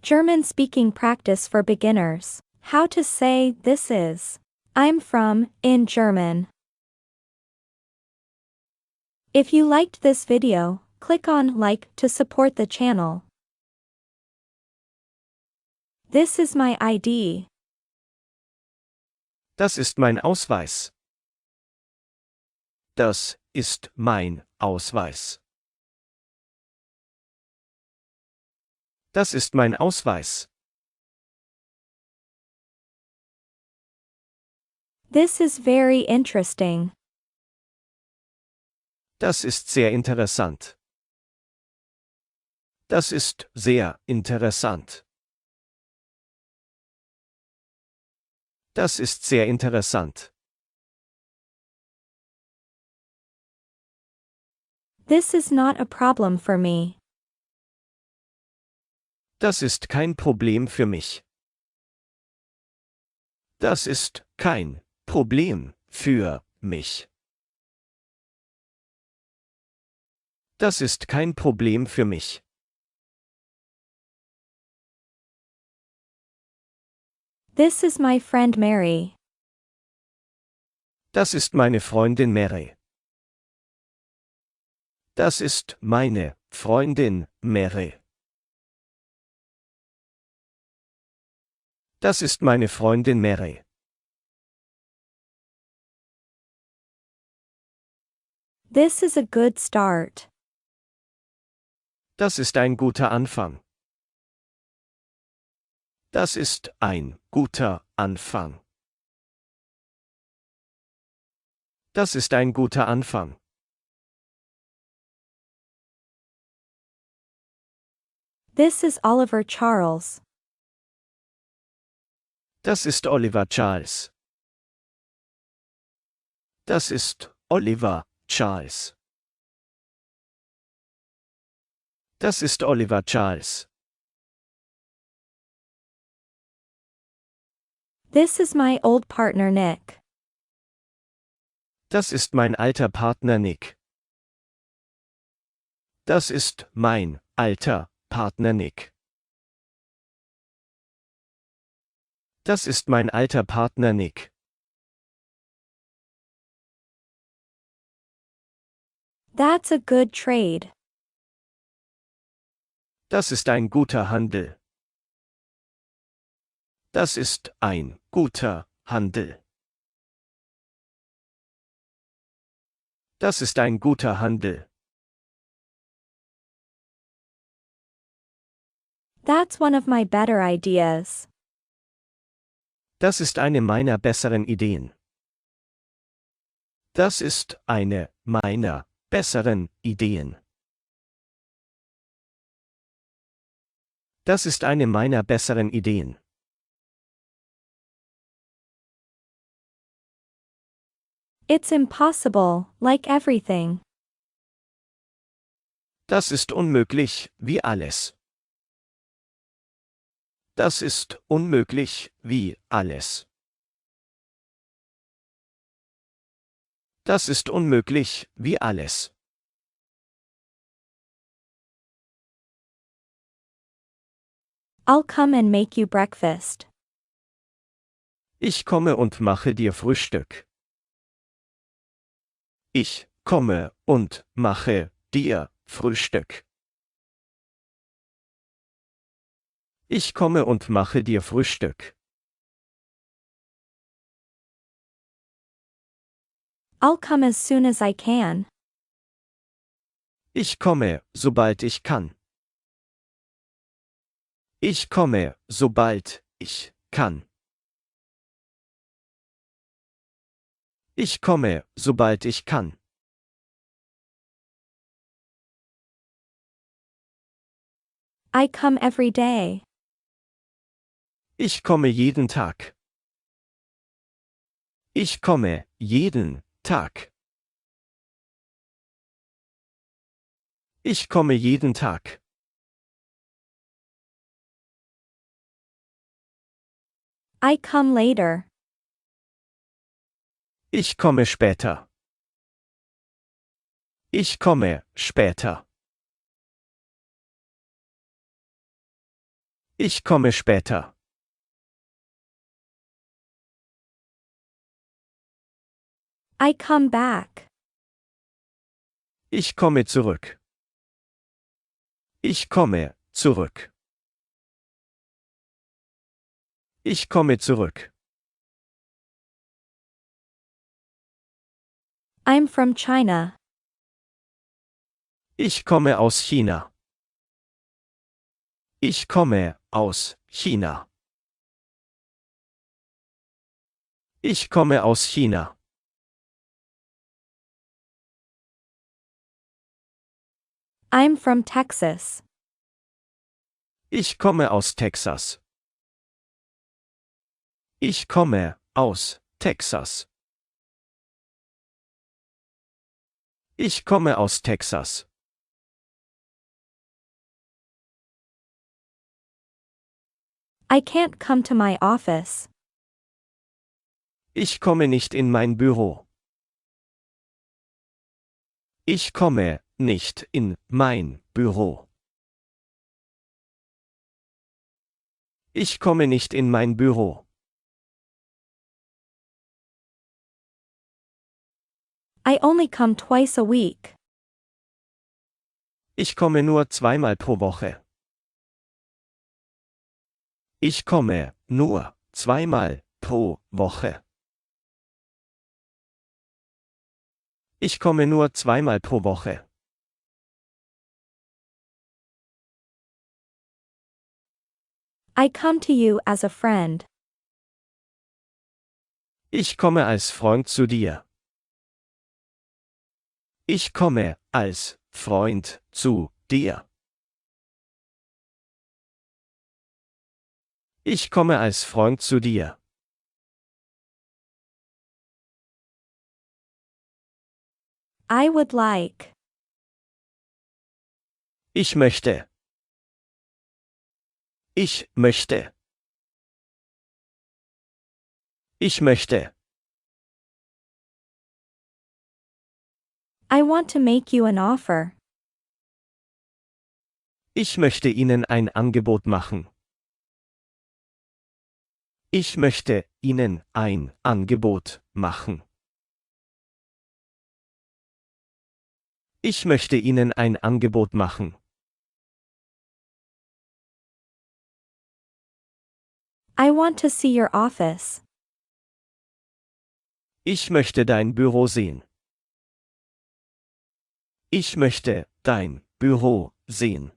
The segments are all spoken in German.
German speaking practice for beginners. How to say this is. I'm from, in German. If you liked this video, click on like to support the channel. This is my ID. Das ist mein Ausweis. Das ist mein Ausweis. Das ist mein Ausweis. This is very interesting. Das ist sehr interessant. Das ist sehr interessant. Das ist sehr interessant. This is not a problem for me. Das ist kein Problem für mich. Das ist kein Problem für mich. Das ist kein Problem für mich. This is my friend Mary. Das ist meine Freundin Mary. Das ist meine Freundin Mary. Das ist meine Freundin Mary. This is a good start. Das ist ein guter Anfang. Das ist ein guter Anfang. Das ist ein guter Anfang. This is Oliver Charles. Das ist Oliver Charles. Das ist Oliver Charles. Das ist Oliver Charles. This is my old partner Nick. Das ist mein alter Partner Nick. Das ist mein alter Partner Nick. Das ist mein alter Partner Nick. That's a good trade. Das ist ein guter Handel. Das ist ein guter Handel. Das ist ein guter Handel. That's one of my better ideas. Das ist eine meiner besseren Ideen. Das ist eine meiner besseren Ideen. Das ist eine meiner besseren Ideen. It's impossible, like everything. Das ist unmöglich, wie alles. Das ist unmöglich, wie alles. Das ist unmöglich, wie alles. I'll come and make you breakfast. Ich komme und mache dir Frühstück. Ich komme und mache dir Frühstück. Ich komme und mache dir Frühstück. I'll come as soon as I can. Ich komme, sobald ich kann. Ich komme, sobald ich kann. Ich komme, sobald ich kann. I come every day. Ich komme jeden Tag. Ich komme jeden Tag. Ich komme jeden Tag. I come later. Ich komme später. Ich komme später. Ich komme später. I come back. Ich komme zurück. Ich komme zurück. Ich komme zurück. I'm from China. Ich komme aus China. Ich komme aus China. Ich komme aus China. I'm from Texas. Ich komme aus Texas. Ich komme aus Texas. Ich komme aus Texas. I can't come to my office. Ich komme nicht in mein Büro. Ich komme nicht in mein Büro. Ich komme nicht in mein Büro. I only come twice a week. Ich komme nur zweimal pro Woche. Ich komme nur zweimal pro Woche. Ich komme nur zweimal pro Woche. I come to you as a friend. Ich komme als Freund zu dir. Ich komme als Freund zu dir. Ich komme als Freund zu dir. I would like. Ich möchte. Ich möchte. Ich möchte. I want to make you an offer. Ich möchte Ihnen ein Angebot machen. Ich möchte Ihnen ein Angebot machen. Ich möchte Ihnen ein Angebot machen. I want to see your office. Ich möchte dein Büro sehen. Ich möchte dein Büro sehen.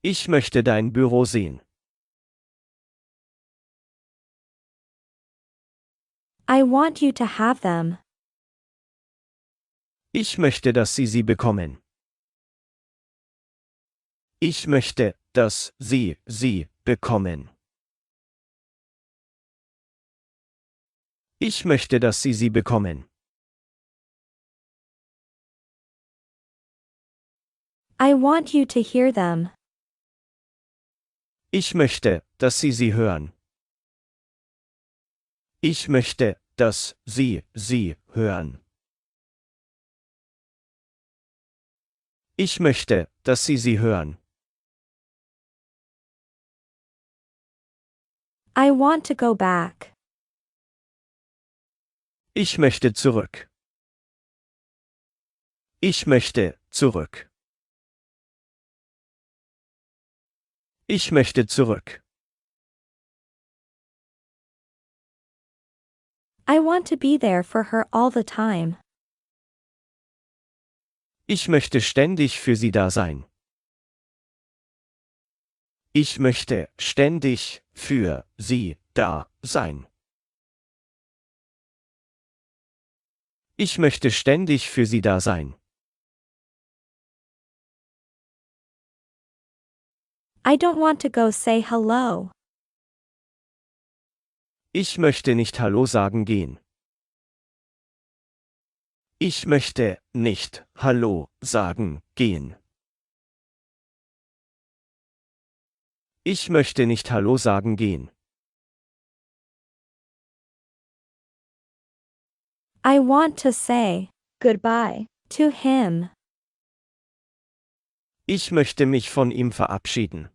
Ich möchte dein Büro sehen. I want you to have them. Ich möchte, dass Sie sie bekommen. Ich möchte, dass Sie sie bekommen. Ich möchte, dass Sie sie bekommen. I want you to hear them. Ich möchte, dass Sie sie hören. Ich möchte, dass Sie sie hören. Ich möchte, dass Sie sie hören. I want to go back. Ich möchte zurück. Ich möchte zurück. Ich möchte zurück. I want to be there for her all the time. Ich möchte ständig für sie da sein. Ich möchte ständig für sie da sein. Ich möchte ständig für sie da sein. I don't want to go say hello. Ich möchte nicht Hallo sagen gehen. Ich möchte nicht Hallo sagen gehen. Ich möchte nicht Hallo sagen gehen. I want to say goodbye to him. Ich möchte mich von ihm verabschieden.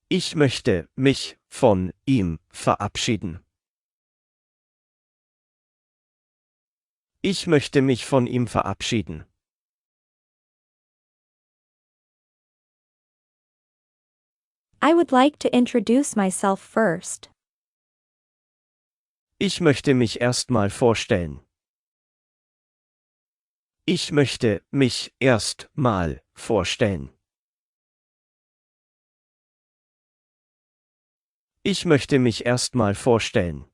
Ich möchte mich von ihm verabschieden. Ich möchte mich von ihm verabschieden. I would like to introduce myself first. Ich möchte mich erstmal vorstellen. Ich möchte mich erst mal vorstellen. Ich möchte mich erst mal vorstellen.